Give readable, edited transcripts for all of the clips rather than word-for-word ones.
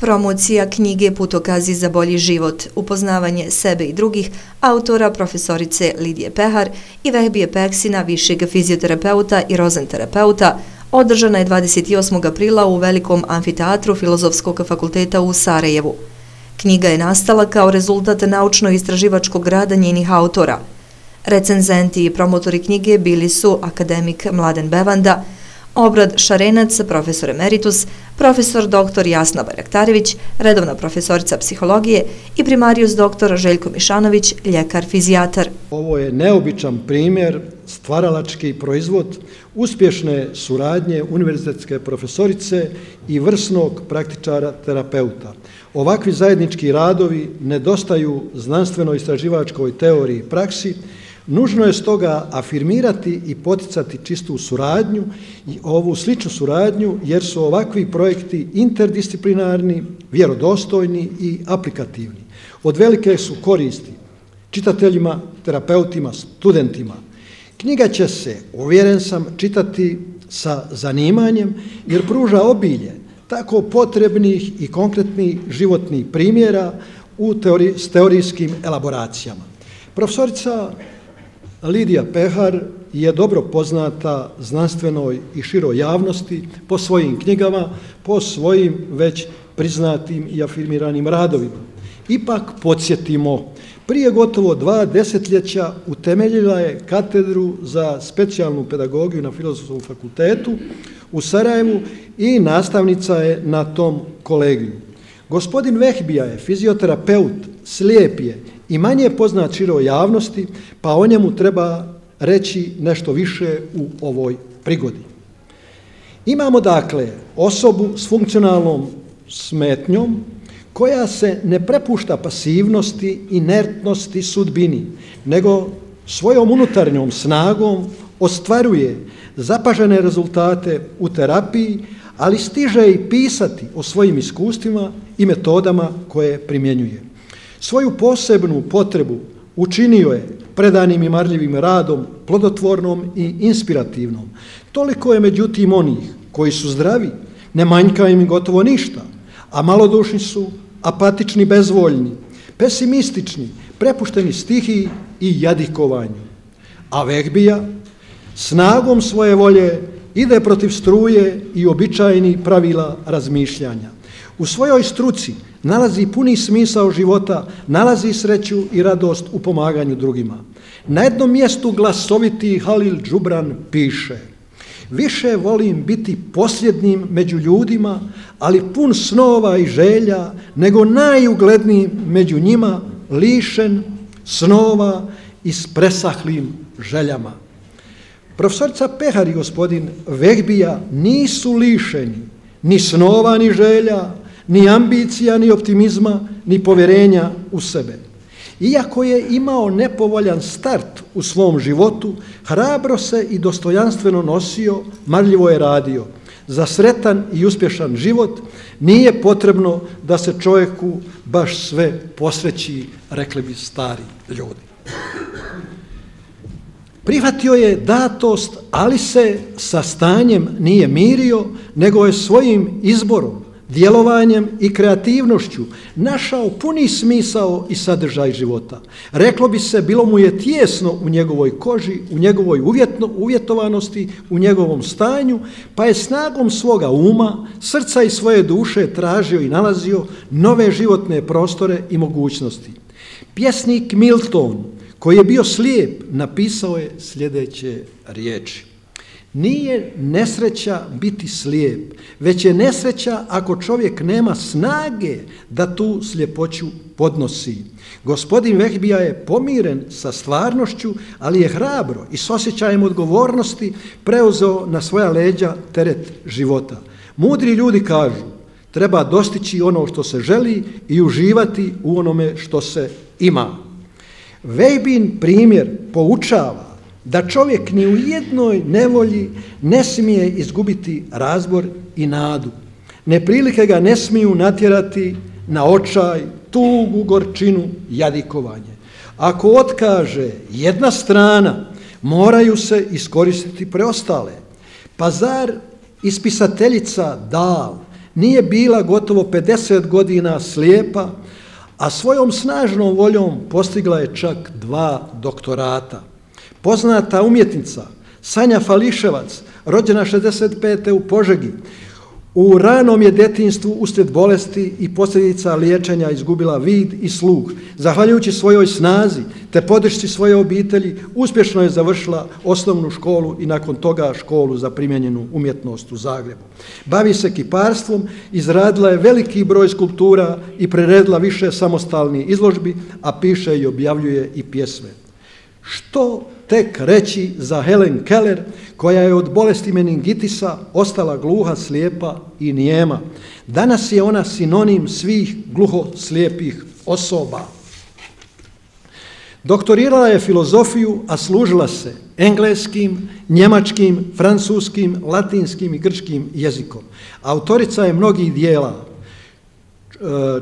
Promocija knjige Putokazi za bolji život, upoznavanje sebe i drugih, autora profesorice Lidije Pehar i Vehbije Peksina, višeg fizioterapeuta i rozenterapeuta, održana je 28. aprila u Velikom amfiteatru Filozofskog fakulteta u Sarajevu. Knjiga je nastala kao rezultat naučno-istraživačkog rada njenih autora. Recenzenti i promotori knjige bili su akademik Mladen Bevanda, Obrad Šarenac, profesor emeritus, profesor dr. Jasna Bajraktarević, redovna profesorica psihologije i primarijus dr. Željko Mišanović, ljekar-fizijatar. Ovo je neobičan primjer, stvaralački proizvod uspješne suradnje univerzitetske profesorice i vrsnog praktičara terapeuta. Ovakvi zajednički radovi nedostaju znanstveno-istraživačkoj teoriji i praksi. Nužno je stoga afirmirati i poticati čistu suradnju i ovu sličnu suradnju jer su ovakvi projekti interdisciplinarni, vjerodostojni i aplikativni. Od velike su koristi čitateljima, terapeutima, studentima. Knjiga će se, uvjeren sam, čitati sa zanimanjem jer pruža obilje tako potrebnih i konkretnih životnih primjera s teorijskim elaboracijama. Profesorica Lidija Pehar je dobro poznata znanstvenoj i široj javnosti po svojim knjigama, po svojim već priznatim i afirmiranim radovima. Ipak podsjetimo, prije gotovo 2 desetljeća utemeljila je katedru za specijalnu pedagogiju na Filozofskom fakultetu u Sarajevu i nastavnica je na tom kolegiju. Gospodin Vehbija je fizioterapeut, slijep je i manje poznat široj javnosti, pa o njemu treba reći nešto više u ovoj prigodi. Imamo dakle osobu s funkcionalnom smetnjom koja se ne prepušta pasivnosti, inertnosti, sudbini, nego svojom unutarnjom snagom ostvaruje zapažene rezultate u terapiji, ali stiže i pisati o svojim iskustvima i metodama koje primjenjuje. Svoju posebnu potrebu učinio je predanim i marljivim radom, plodotvornom i inspirativnom. Toliko je međutim onih koji su zdravi, ne manjka im gotovo ništa, a malodušni su, apatični, bezvoljni, pesimistični, prepušteni stihiji i jadikovanju. A Vehbija snagom svoje volje ide protiv struje i običajnih pravila razmišljanja. U svojoj struci nalazi puni smisao života, nalazi sreću i radost u pomaganju drugima. Na jednom mjestu glasoviti Halil Džubran piše: više volim biti posljednjim među ljudima, ali pun snova i želja, nego najugledniji među njima, lišen snova i s presahlim željama. Profesorica Pehar i gospodin Vehbija nisu lišeni ni snova ni želja, ni ambicija, ni optimizma, ni povjerenja u sebe. Iako je imao nepovoljan start u svom životu, hrabro se i dostojanstveno nosio, marljivo je radio. Za sretan i uspješan život nije potrebno da se čovjeku baš sve posreći, rekli bi stari ljudi. Prihvatio je datost, ali se sa stanjem nije mirio, nego je svojim izborom, djelovanjem i kreativnošću našao puni smisao i sadržaj života. Reklo bi se, bilo mu je tijesno u njegovoj koži, u njegovoj uvjetovanosti, u njegovom stanju, pa je snagom svoga uma, srca i svoje duše tražio i nalazio nove životne prostore i mogućnosti. Pjesnik Milton, koji je bio slijep, napisao je sljedeće riječi: nije nesreća biti slijep, već je nesreća ako čovjek nema snage da tu sljepoću podnosi. Gospodin Vehbija je pomiren sa stvarnošću, ali je hrabro i s osjećajem odgovornosti preuzeo na svoja leđa teret života. Mudri ljudi kažu, treba dostići ono što se želi i uživati u onome što se ima. Vehbin primjer poučava da čovjek ni u jednoj nevolji ne smije izgubiti razbor i nadu. Neprilike ga ne smiju natjerati na očaj, tugu, gorčinu, jadikovanje. Ako otkaže jedna strana, moraju se iskoristiti preostale. Pa zar ispisateljica Dal nije bila gotovo 50 godina slijepa, a svojom snažnom voljom postigla je čak 2 doktorata. Poznata umjetnica Sanja Fališevac, rođena 65. u Požegi, u ranom je djetinjstvu uslijed bolesti i posljedica liječenja izgubila vid i sluh. Zahvaljujući svojoj snazi te podršci svoje obitelji uspješno je završila osnovnu školu i nakon toga školu za primijenjenu umjetnost u Zagrebu. Bavi se kiparstvom, izradila je veliki broj skulptura i priredila više samostalnih izložbi, a piše i objavljuje i pjesme. Što tek reći za Helen Keller, koja je od bolesti meningitisa ostala gluha, slijepa i nijema. Danas je ona sinonim svih gluho-slijepih osoba. Doktorirala je filozofiju, a služila se engleskim, njemačkim, francuskim, latinskim i grčkim jezikom. Autorica je mnogih dijela.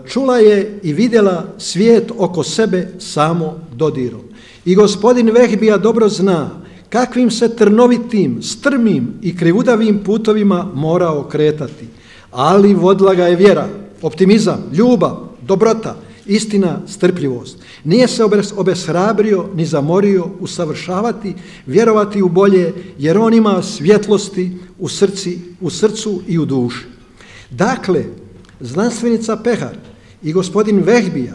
Čula je i vidjela svijet oko sebe samo dodirom. I gospodin Vehbija dobro zna kakvim se trnovitim, strmim i krivudavim putovima morao kretati. Ali vodila ga je vjera, optimizam, ljubav, dobrota, istina, strpljivost. Nije se obeshrabrio ni zamorio usavršavati, vjerovati u bolje, jer on ima svjetlosti u srcu i u duši. Dakle, znanstvenica Pehar i gospodin Vehbija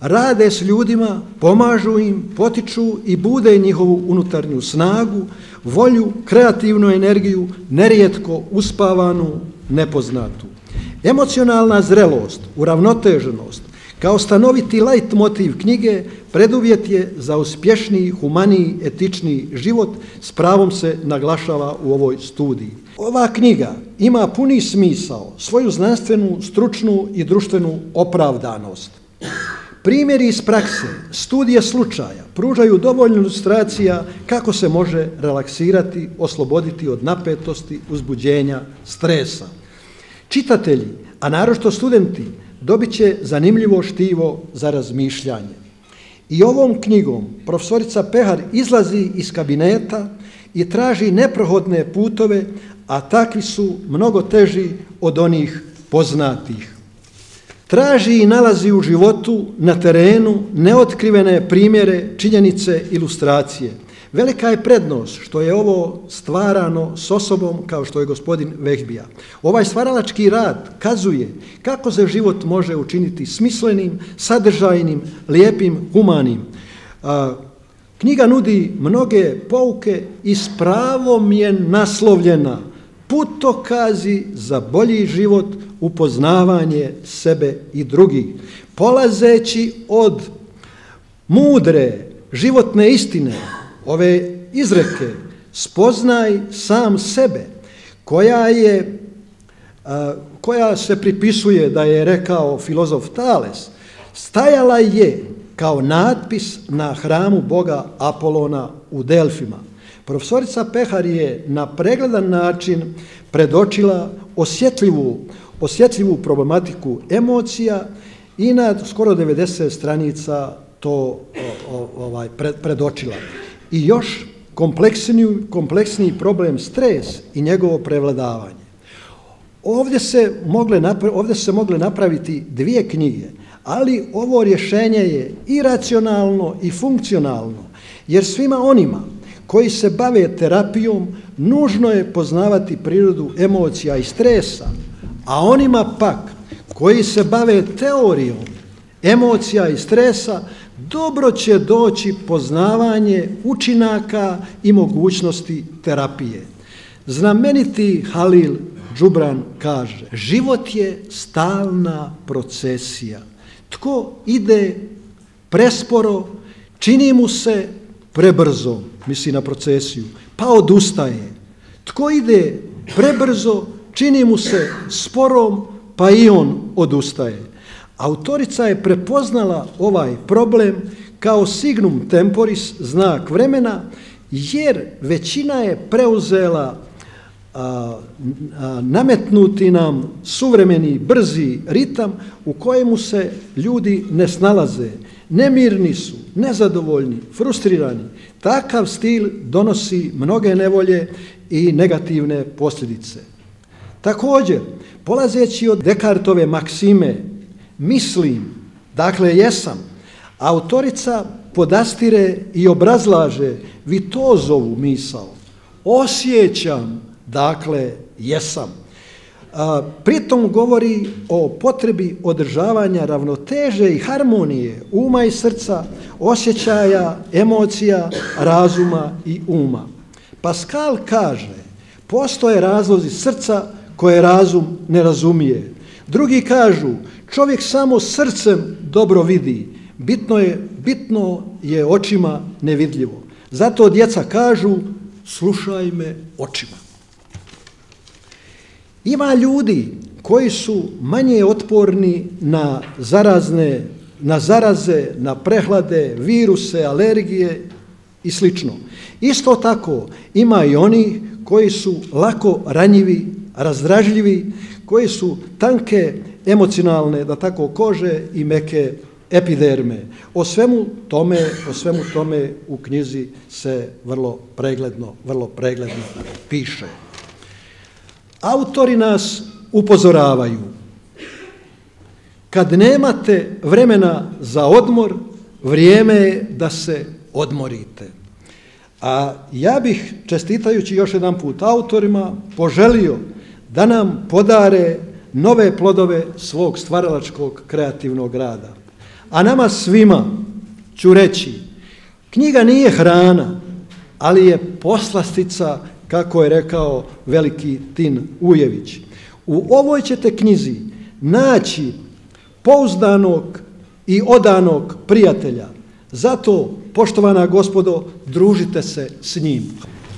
rade s ljudima, pomažu im, potiču i bude njihovu unutarnju snagu, volju, kreativnu energiju, nerijetko uspavanu, nepoznatu. Emocionalna zrelost, uravnoteženost, kao stanoviti lajt motiv knjige, preduvjet je za uspješniji, humaniji, etičniji život, s pravom se naglašava u ovoj studiji. Ova knjiga ima puni smisao, svoju znanstvenu, stručnu i društvenu opravdanost. Primjeri iz prakse, studije slučaja pružaju dovoljno ilustracija kako se može relaksirati, osloboditi od napetosti, uzbuđenja, stresa. Čitatelji, a naročito studenti, dobit će zanimljivo štivo za razmišljanje. I ovom knjigom profesorica Pehar izlazi iz kabineta i traži neprohodne putove, a takvi su mnogo teži od onih poznatih. Traži i nalazi u životu, na terenu, neotkrivene primjere, činjenice, ilustracije. Velika je prednost što je ovo stvarano s osobom kao što je gospodin Vehbija. Ovaj stvaralački rad kazuje kako se život može učiniti smislenim, sadržajnim, lijepim, humanim. Knjiga nudi mnoge pouke i s pravom je naslovljena Putokazi za bolji život, upoznavanje sebe i drugih. Polazeći od mudre životne istine, ove izreke, spoznaj sam sebe, koja se pripisuje da je rekao filozof Tales, stajala je kao natpis na hramu boga Apolona u Delfima. Profesorica Pehar je na pregledan način predočila osjetljivu problematiku emocija i na skoro 90 stranica to predočila. I još kompleksniji problem stres i njegovo prevladavanje. Ovdje se mogle napraviti 2 knjige, ali ovo rješenje je i racionalno i funkcionalno, jer svima onima koji se bave terapijom nužno je poznavati prirodu emocija i stresa, a onima pak koji se bave teorijom emocija i stresa dobro će doći poznavanje učinaka i mogućnosti terapije. Znameniti Halil Džubran kaže: život je stalna procesija. Tko ide presporo, čini mu se prebrzo, misli na procesiju, pa odustaje. Tko ide prebrzo, čini mu se sporom, pa i on odustaje. Autorica je prepoznala ovaj problem kao signum temporis, znak vremena, jer većina je preuzela nametnuti nam suvremeni brzi ritam u kojemu se ljudi ne snalaze, nemirni su, nezadovoljni, frustrirani. Takav stil donosi mnoge nevolje i negativne posljedice. Također, polazeći od Descartove maksime, mislim, dakle jesam, autorica podastire i obrazlaže Vitozovu misao. Osjećam, dakle jesam. Pritom govori o potrebi održavanja ravnoteže i harmonije uma i srca, osjećaja, emocija, razuma i uma. Pascal kaže, postoje razlozi srca koje razum ne razumije. Drugi kažu, čovjek samo srcem dobro vidi, bitno je očima nevidljivo. Zato djeca kažu, slušaj me očima. Ima ljudi koji su manje otporni na zaraze, na prehlade, viruse, alergije i slično. Isto tako ima i oni koji su lako ranjivi, razdražljivi, koji su tanke emocionalne, da tako kože i meke epiderme. O svemu tome u knjizi se vrlo pregledno piše. Autori nas upozoravaju. Kad nemate vremena za odmor, vrijeme je da se odmorite. A ja bih, čestitajući još jedan put autorima, poželio da nam podare nove plodove svog stvaralačkog kreativnog rada. A nama svima ću reći, knjiga nije hrana, ali je poslastica, kako je rekao veliki Tin Ujević. U ovoj ćete knjizi naći pouzdanog i odanog prijatelja. Zato, poštovana gospodo, družite se s njim.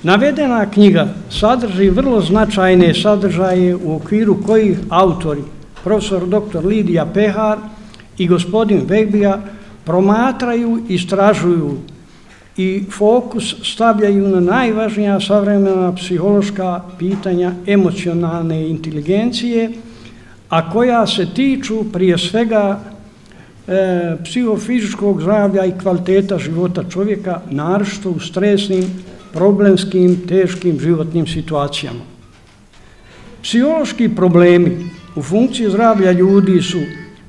Navedena knjiga sadrži vrlo značajne sadržaje u okviru kojih autori, profesor dr. Lidija Pehar i gospodin Vehbija, promatraju, istražuju i fokus stavljaju na najvažnija savremena psihološka pitanja emocionalne inteligencije, a koja se tiču prije svega psihofizičkog zdravlja i kvaliteta života čovjeka, naročito u stresnim, problemskim, teškim životnim situacijama. Psihološki problemi u funkciji zdravlja ljudi su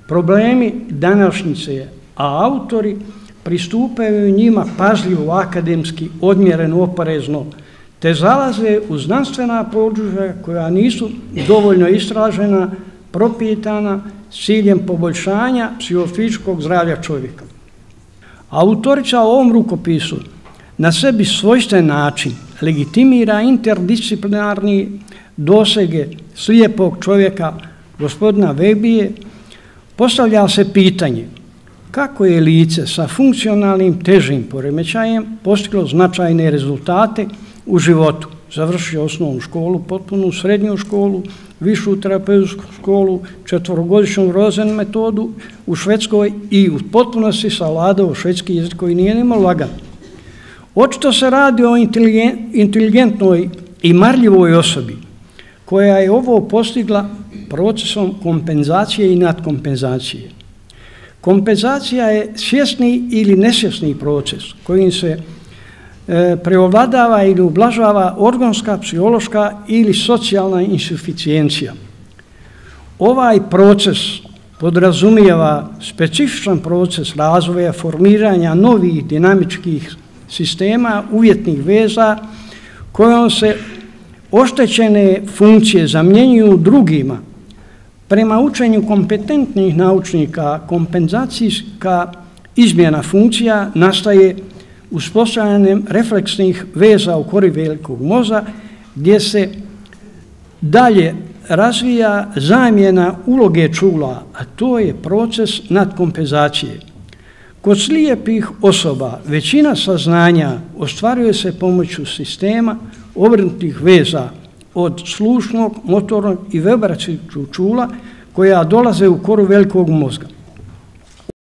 problemi današnjice, a autori pristupaju njima pažljivo, akademski, odmjereno, oprezno, te zalaze u znanstvena područja koja nisu dovoljno istražena, propitana s ciljem poboljšanja psihofizičkog zdravlja čovjeka. Autorica u ovom rukopisu na sebi svojstven način legitimira interdisciplinarni dosege slijepog čovjeka gospodina Vehbije. Postavlja se pitanje kako je lice sa funkcionalnim težim poremećajem postiglo značajne rezultate u životu. Završio osnovnu školu, potpunu srednju školu, višu terapeutsku školu, 4-godišnju Rosen metodu u Švedskoj i u potpunosti savladao švedski jezik koji nije nimalo lagan. Očito se radi o inteligentnoj i marljivoj osobi koja je ovo postigla procesom kompenzacije i nadkompenzacije. Kompenzacija je svjesni ili nesvjesni proces kojim se preovladava ili ublažava organska, psihološka ili socijalna insuficijencija. Ovaj proces podrazumijeva specifičan proces razvoja, formiranja novih dinamičkih sistema, uvjetnih veza kojom se oštećene funkcije zamjenjuju drugima. Prema učenju kompetentnih naučnika, kompenzacijska izmjena funkcija nastaje uspostavljanjem refleksnih veza u kori velikog mozga gdje se dalje razvija zamjena uloge čula, a to je proces nadkompenzacije. Kod slijepih osoba većina saznanja ostvaruje se pomoću sistema obrnutih veza od slušnog, motornog i vibracijskog čula koja dolaze u koru velikog mozga.